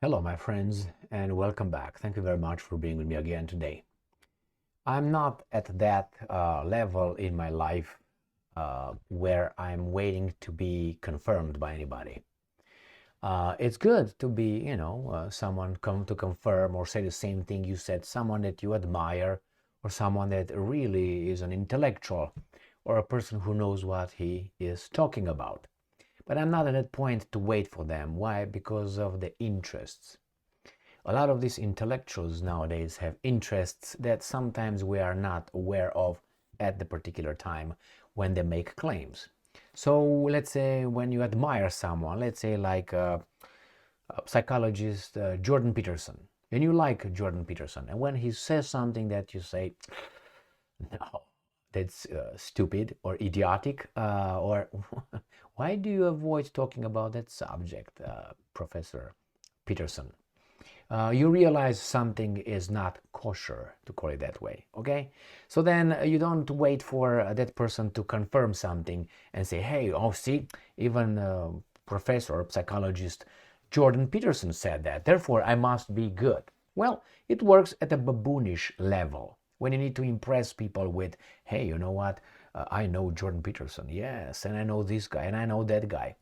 Hello, my friends, and welcome back. Thank you very much for being with me again today. I'm not at that level in my life where I'm waiting to be confirmed by anybody. It's good to be, someone come to confirm or say the same thing you said, someone that you admire, or someone that really is an intellectual, or a person who knows what he is talking about. But I'm not at that point to wait for them. Why? Because of the interests. A lot of these intellectuals nowadays have interests that sometimes we are not aware of at the particular time when they make claims. So let's say when you admire someone, let's say like psychologist Jordan Peterson, and you like Jordan Peterson, and when he says something that you say, no, that's stupid or idiotic, or why do you avoid talking about that subject, Professor Peterson? You realize something is not kosher, to call it that way, okay? So then you don't wait for that person to confirm something and say, hey, oh, see, even professor or psychologist Jordan Peterson said that, therefore I must be good. Well, it works at a baboonish level when you need to impress people with, hey, you know what, I know Jordan Peterson, yes, and I know this guy, and I know that guy.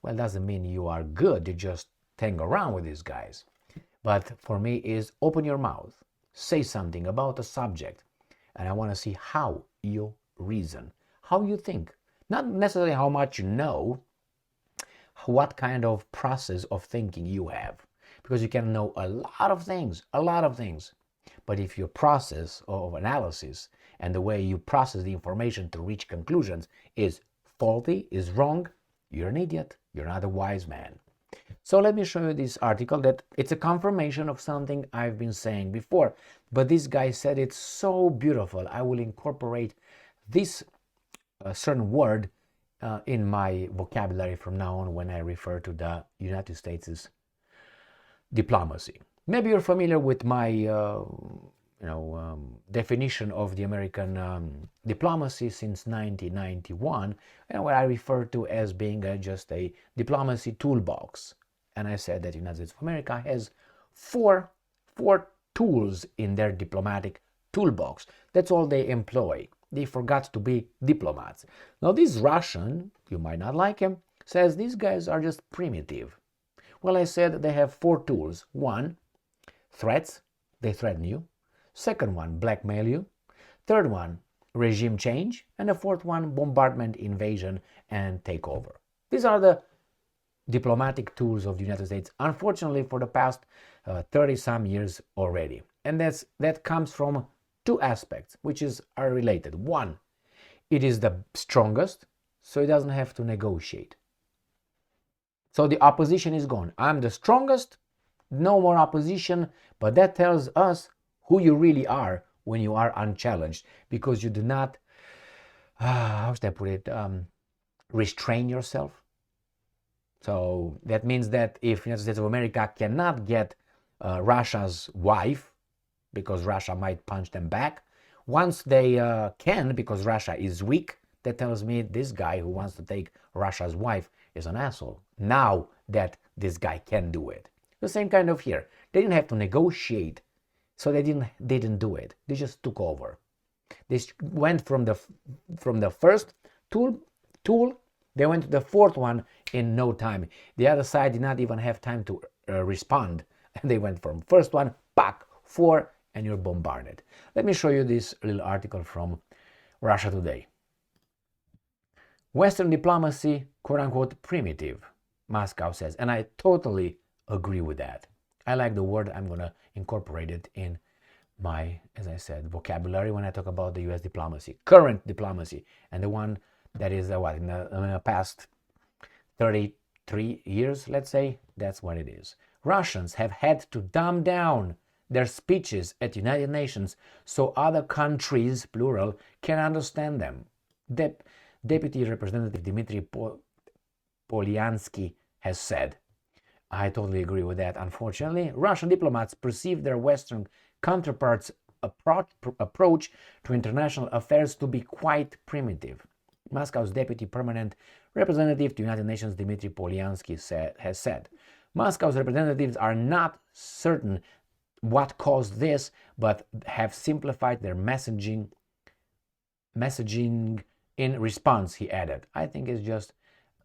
Well, doesn't mean you are good, you just hang around with these guys. But for me is open your mouth, say something about a subject, and I want to see how you reason, how you think. Not necessarily how much you know, what kind of process of thinking you have. Because you can know a lot of things, a lot of things. But if your process of analysis and the way you process the information to reach conclusions is faulty, is wrong, you're an idiot. You're not a wise man. So let me show you this article that it's a confirmation of something I've been saying before. But this guy said it's so beautiful. I will incorporate this certain word in my vocabulary from now on when I refer to the United States' diplomacy. Maybe you're familiar with my definition of the American diplomacy since 1991, and what I refer to as being just a diplomacy toolbox. And I said that the United States of America has four tools in their diplomatic toolbox. That's all they employ. They forgot to be diplomats. Now this Russian, you might not like him, says these guys are just primitive. Well, I said they have four tools. One, threats, they threaten you. Second one, blackmail you. Third one, regime change. And the fourth one, bombardment, invasion, and takeover. These are the diplomatic tools of the United States, unfortunately, for the past 30-some years already. And that comes from two aspects, which are related. One, it is the strongest, so it doesn't have to negotiate. So the opposition is gone. I'm the strongest, no more opposition, but that tells us who you really are when you are unchallenged, because you do not, how should I put it, restrain yourself. So that means that if the United States of America cannot get Russia's wife, because Russia might punch them back, once they can, because Russia is weak, that tells me this guy who wants to take Russia's wife is an asshole. Now that this guy can do it. The same kind of here. They didn't have to negotiate, so they didn't do it. They just took over. They went from the first tool, they went to the fourth one in no time. The other side did not even have time to respond. And they went from first one, back, four, and you're bombarded. Let me show you this little article from Russia Today. Western diplomacy, quote-unquote, primitive, Moscow says. And I totally agree with that. I like the word. I'm going to incorporate it in my, as I said, vocabulary when I talk about the U.S. diplomacy, current diplomacy, and the one that is in the past 33 years, let's say, that's what it is. Russians have had to dumb down their speeches at United Nations so other countries, plural, can understand them. Deputy Representative Dmitry Polyansky has said. I totally agree with that. Unfortunately, Russian diplomats perceive their Western counterparts' approach to international affairs to be quite primitive. Moscow's Deputy Permanent Representative to the United Nations, Dmitry Polyansky, has said, Moscow's representatives are not certain what caused this, but have simplified their messaging in response, he added. I think it's just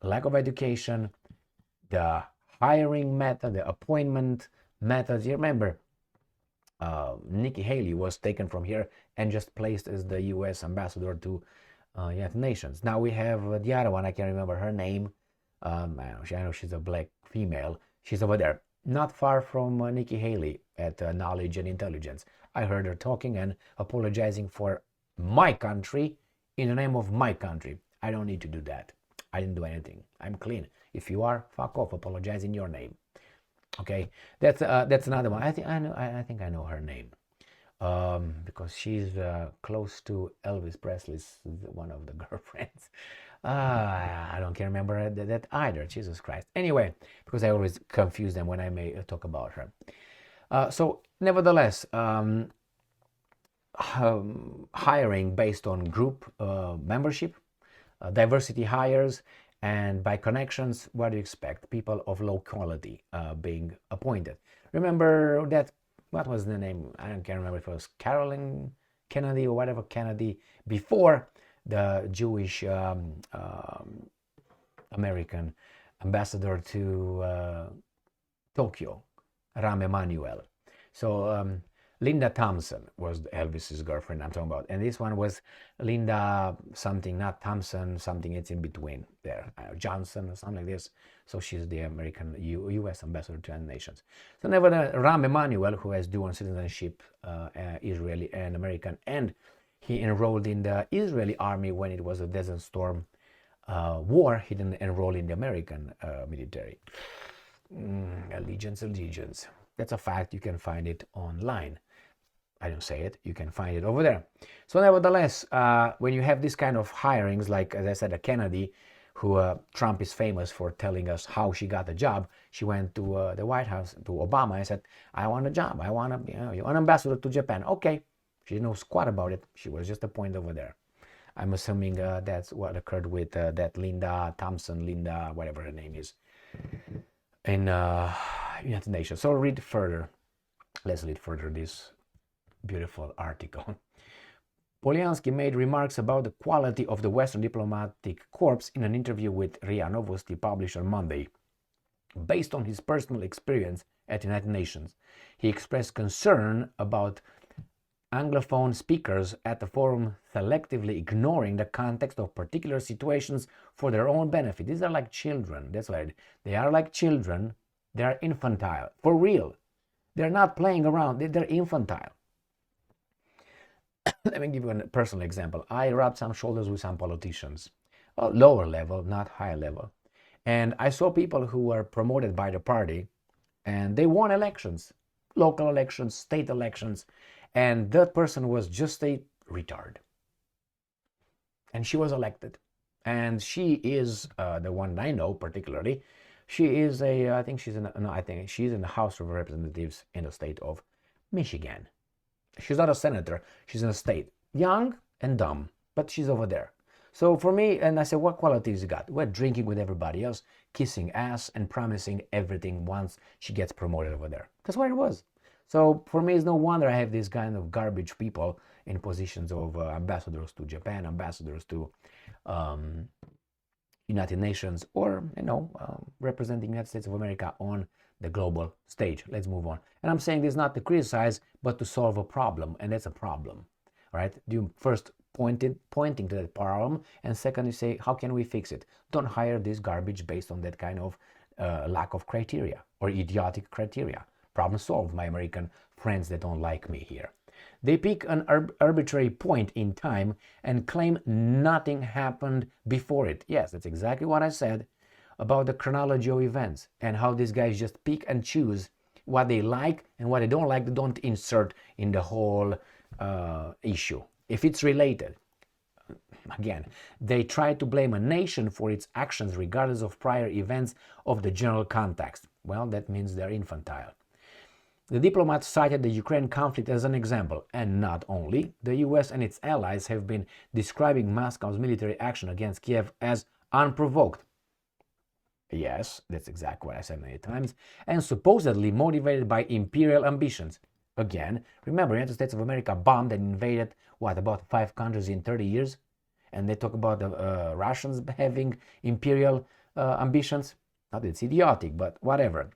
lack of education, the hiring method, the appointment methods. You remember, Nikki Haley was taken from here and just placed as the U.S. ambassador to United Nations. Now we have the other one. I can't remember her name. I know she's a black female. She's over there, not far from Nikki Haley at Knowledge and Intelligence. I heard her talking and apologizing for my country in the name of my country. I don't need to do that. I didn't do anything. I'm clean. If you are, fuck off. Apologize in your name. Okay, that's another one. I think I know her name, because she's close to Elvis Presley's one of the girlfriends. I don't can remember that either. Jesus Christ. Anyway, because I always confuse them when I may talk about her. So, nevertheless, hiring based on group membership, diversity hires, and by connections, what do you expect? People of low quality being appointed. Remember that, what was the name? I can't remember if it was Carolyn Kennedy or whatever Kennedy, before the Jewish American ambassador to Tokyo, Rahm Emanuel. So Linda Thompson was Elvis's girlfriend I'm talking about, and this one was Linda something, not Thompson, something, it's in between there, Johnson or something like this. So she's the American U.S. ambassador to United Nations. So nevertheless, Rahm Emanuel, who has dual citizenship, Israeli and American, and he enrolled in the Israeli army when it was a Desert Storm war. He didn't enroll in the American military. Allegiance. That's a fact. You can find it online. I don't say it. You can find it over there. So nevertheless, when you have this kind of hirings, like, as I said, a Kennedy, who Trump is famous for telling us how she got the job. She went to the White House, to Obama, and said, I want a job. I want to, you're an ambassador to Japan. Okay. She didn't know squat about it. She was just a point over there. I'm assuming that's what occurred with that Linda Thompson, Linda, whatever her name is, in United Nations. So read further. Let's read further this beautiful article. Polyansky made remarks about the quality of the Western diplomatic corps in an interview with RIA Novosti published on Monday. Based on his personal experience at the United Nations, he expressed concern about Anglophone speakers at the forum selectively ignoring the context of particular situations for their own benefit. These are like children. That's right. They are like children. They are infantile. For real. They're not playing around. They're infantile. Let me give you a personal example. I rubbed some shoulders with some politicians. Well, lower level, not high level. And I saw people who were promoted by the party, and they won elections. Local elections, state elections. And that person was just a retard. And she was elected. And she is the one I know particularly. She is I think she's in the House of Representatives in the state of Michigan. She's not a senator. She's in a state. Young and dumb, but she's over there. So for me, and I said, what qualities you got? We're drinking with everybody else, kissing ass, and promising everything once she gets promoted over there. That's what it was. So for me, it's no wonder I have these kind of garbage people in positions of ambassadors to Japan, ambassadors to United Nations, or, representing the United States of America on the global stage. Let's move on. And I'm saying this not to criticize, but to solve a problem, and that's a problem, right? You first pointing to that problem, and second, you say, how can we fix it? Don't hire this garbage based on that kind of lack of criteria or idiotic criteria. Problem solved, my American friends that don't like me here. They pick an arbitrary point in time and claim nothing happened before it. Yes, that's exactly what I said about the chronology of events and how these guys just pick and choose what they like, and what they don't like, they don't insert in the whole issue. If it's related, again, they try to blame a nation for its actions regardless of prior events of the general context. Well, that means they're infantile. The diplomats cited the Ukraine conflict as an example, and not only. The US and its allies have been describing Moscow's military action against Kiev as unprovoked. Yes, that's exactly what I said many times. And supposedly motivated by imperial ambitions. Again, remember, the United States of America bombed and invaded, what, about 5 countries in 30 years? And they talk about the Russians having imperial ambitions. Not it's idiotic, but whatever.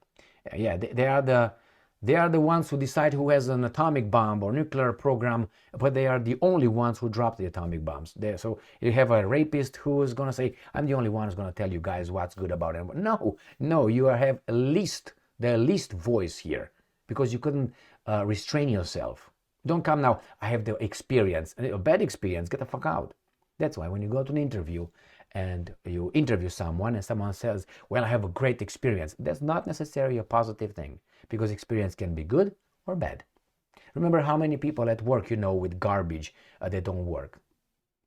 Yeah, they are the ones who decide who has an atomic bomb or nuclear program, but they are the only ones who drop the atomic bombs. So you have a rapist who is going to say, I'm the only one who's going to tell you guys what's good about it. No, no, you have the least voice here because you couldn't restrain yourself. Don't come now, I have the experience. A bad experience, get the fuck out. That's why when you go to an interview and you interview someone and someone says, well, I have a great experience, that's not necessarily a positive thing because experience can be good or bad. Remember how many people at work you know with garbage that don't work?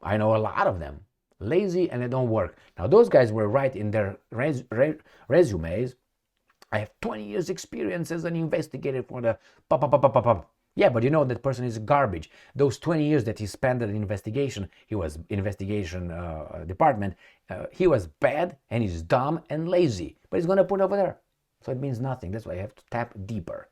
I know a lot of them, lazy and they don't work. Now those guys were right in their resumes. I have 20 years experience as an investigator for the pop, pop, pop, pop, pop, pop. Yeah, but you know that person is garbage. Those 20 years that he spent at investigation, he was investigation department, he was bad and he's dumb and lazy. But he's going to put over there. So it means nothing. That's why you have to tap deeper.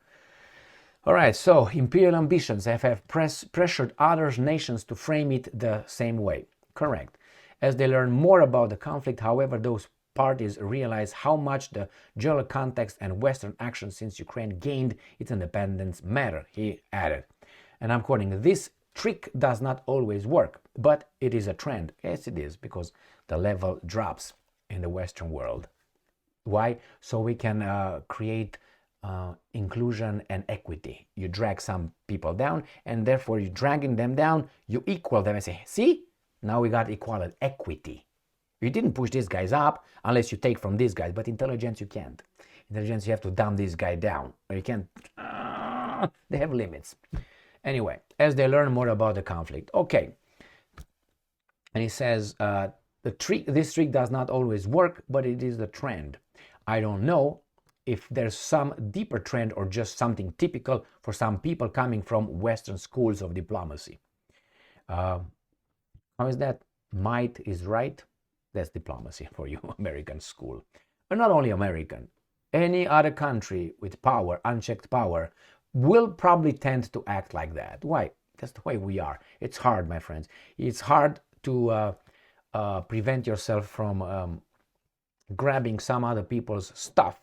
All right, so imperial ambitions have pressured other nations to frame it the same way. Correct. As they learn more about the conflict, however, those parties realize how much the general context and Western action since Ukraine gained its independence matter, he added. And I'm quoting, this trick does not always work, but it is a trend. Yes, it is, because the level drops in the Western world. Why? So we can create inclusion and equity. You drag some people down, and therefore you're dragging them down, you equal them and say, see, now we got equality, equity. You didn't push these guys up unless you take from these guys, but intelligence you can't. Intelligence you have to dumb this guy down, or you can't. They have limits. Anyway, as they learn more about the conflict, okay. And he says this trick does not always work, but it is the trend. I don't know if there's some deeper trend or just something typical for some people coming from Western schools of diplomacy. How is that? Might is right. That's diplomacy for you, American school. But not only American, any other country with power, unchecked power, will probably tend to act like that. Why? That's the way we are. It's hard, my friends. It's hard to prevent yourself from grabbing some other people's stuff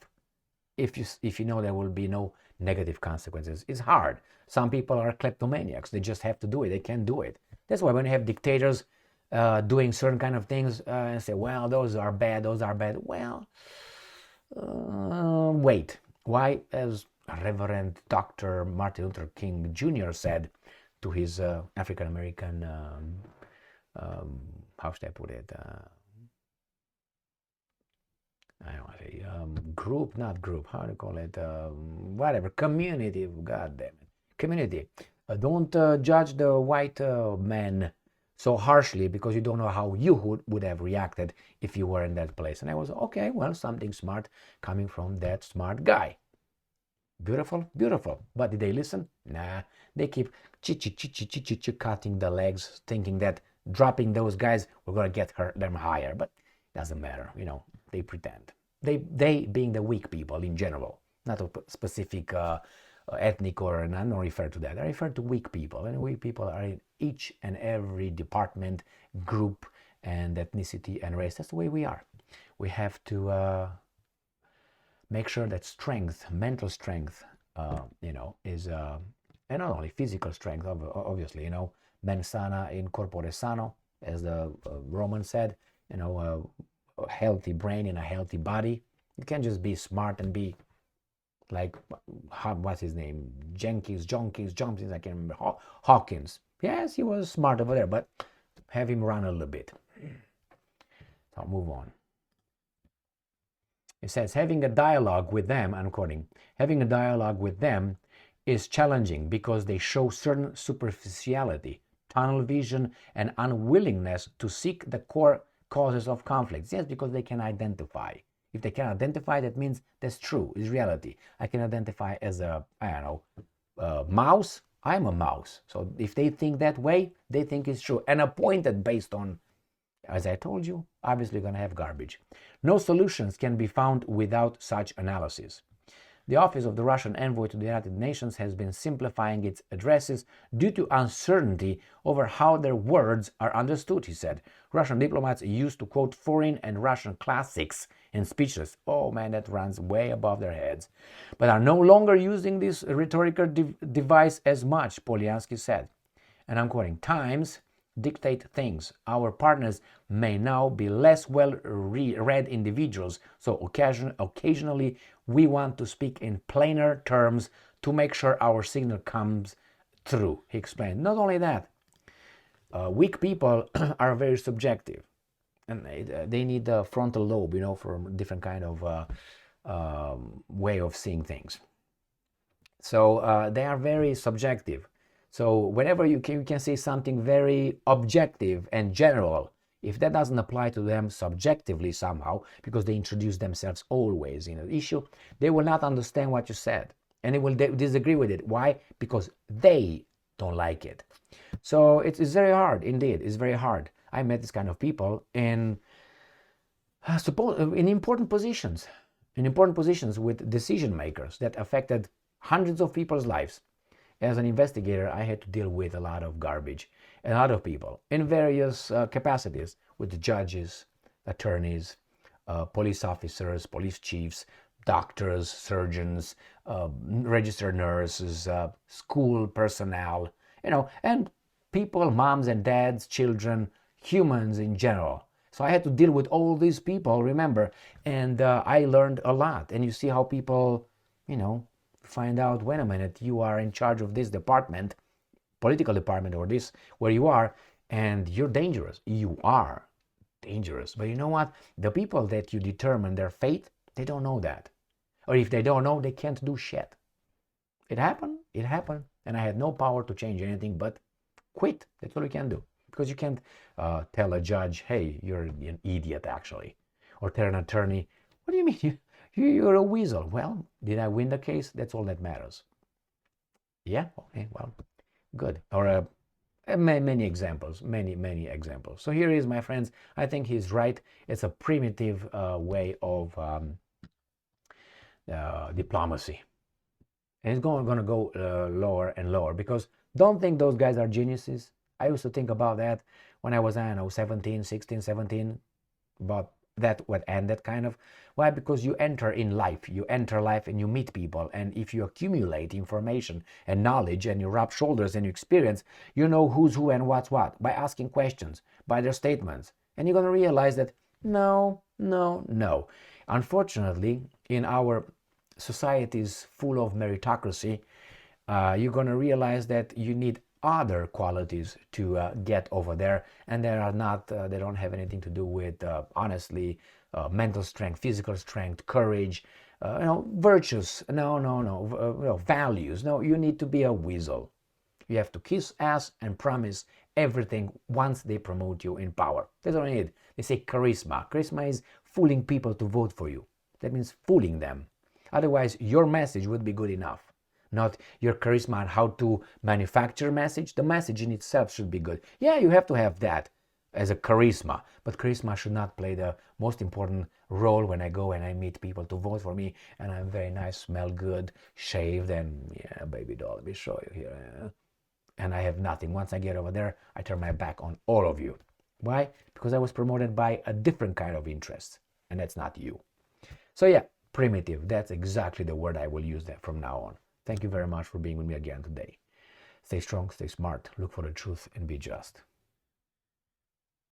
if you know there will be no negative consequences. It's hard. Some people are kleptomaniacs. They just have to do it. They can't do it. That's why when you have dictators doing certain kind of things and say, well, those are bad, those are bad. Well, wait. Why? As Reverend Dr. Martin Luther King Jr. said to his African-American, how should I put it? I don't want to say group, not group, how do you call it? Whatever, community, God damn it. Community. Don't judge the white man so harshly because you don't know how you would have reacted if you were in that place. And I was, okay, well, something smart coming from that smart guy. Beautiful, beautiful. But did they listen? Nah, they keep cutting the legs, thinking that dropping those guys, we're going to get them higher. But it doesn't matter, you know, they pretend. They being the weak people in general, not a specific ethnic or I don't refer to that. I refer to weak people, and weak people are in each and every department, group, and ethnicity and race. That's the way we are. We have to make sure that strength, mental strength, is and not only physical strength, obviously, mens sana in corpore sano, as the Roman said, a healthy brain in a healthy body. You can't just be smart and be like, what's his name? Jenkins, I can't remember. Hawkins. Yes, he was smart over there, but have him run a little bit. So I'll move on. It says, having a dialogue with them, I'm quoting, having a dialogue with them is challenging because they show certain superficiality, tunnel vision, and unwillingness to seek the core causes of conflicts. Yes, because they can identify. If they can identify, that means that's true, is reality. I can identify as a, mouse. I'm a mouse. So if they think that way, they think it's true. And appointed based on As I told you, obviously going to have garbage. No solutions can be found without such analysis. The office of the Russian envoy to the United Nations has been simplifying its addresses due to uncertainty over how their words are understood, he said. Russian diplomats used to quote foreign and Russian classics in speeches. Oh man, that runs way above their heads. But are no longer using this rhetorical device as much, Polyansky said. And I'm quoting, times dictate things. Our partners may now be less well read individuals, so occasionally we want to speak in plainer terms to make sure our signal comes through, he explained. Not only that, weak people are very subjective, and they need a frontal lobe, for a different kind of way of seeing things. So they are very subjective. So whenever you can say something very objective and general, if that doesn't apply to them subjectively somehow, because they introduce themselves always in an issue, they will not understand what you said, and they will disagree with it. Why? Because they don't like it. So it's very hard, indeed. It's very hard. I met this kind of people in important positions, with decision makers that affected hundreds of people's lives. As an investigator, I had to deal with a lot of garbage, a lot of people in various capacities, with judges, attorneys, police officers, police chiefs, doctors, surgeons, registered nurses, school personnel, and people, moms and dads, children, humans in general. So I had to deal with all these people, remember, and I learned a lot. And you see how people, find out, wait a minute, you are in charge of this department, political department, or this, where you are, and you're dangerous. You are dangerous. But you know what? The people that you determine their fate, they don't know that. Or if they don't know, they can't do shit. It happened, and I had no power to change anything but quit. That's all you can do. Because you can't tell a judge, hey, you're an idiot, actually. Or tell an attorney, what do you mean? You're a weasel. Well, did I win the case? That's all that matters. Yeah? Okay, well, good. Or many examples, many examples. So here is, my friends, I think he's right. It's a primitive way of diplomacy. And it's going to go lower and lower, because don't think those guys are geniuses. I used to think about that when I was, 17, 16, 17, about that kind of. Why? Because you enter life and you meet people, and if you accumulate information and knowledge and you rub shoulders and you experience, you know who's who and what's what by asking questions, by their statements, and you're going to realize that no. Unfortunately, in our societies full of meritocracy, you're going to realize that you need other qualities to get over there, and they don't have anything to do with honestly mental strength, physical strength, courage, virtues. Values. No, you need to be a weasel. You have to kiss ass and promise everything once they promote you in power. That's all I need. They say charisma. Charisma is fooling people to vote for you. That means fooling them. Otherwise, your message would be good enough. Not your charisma and how to manufacture message. The message in itself should be good. Yeah, you have to have that as a charisma, but charisma should not play the most important role when I go and I meet people to vote for me, and I'm very nice, smell good, shaved, and yeah, baby doll, let me show you here. And I have nothing. Once I get over there, I turn my back on all of you. Why? Because I was promoted by a different kind of interest, and that's not you. So yeah, primitive. That's exactly the word I will use that from now on. Thank you very much for being with me again today. Stay strong, stay smart, look for the truth, and be just.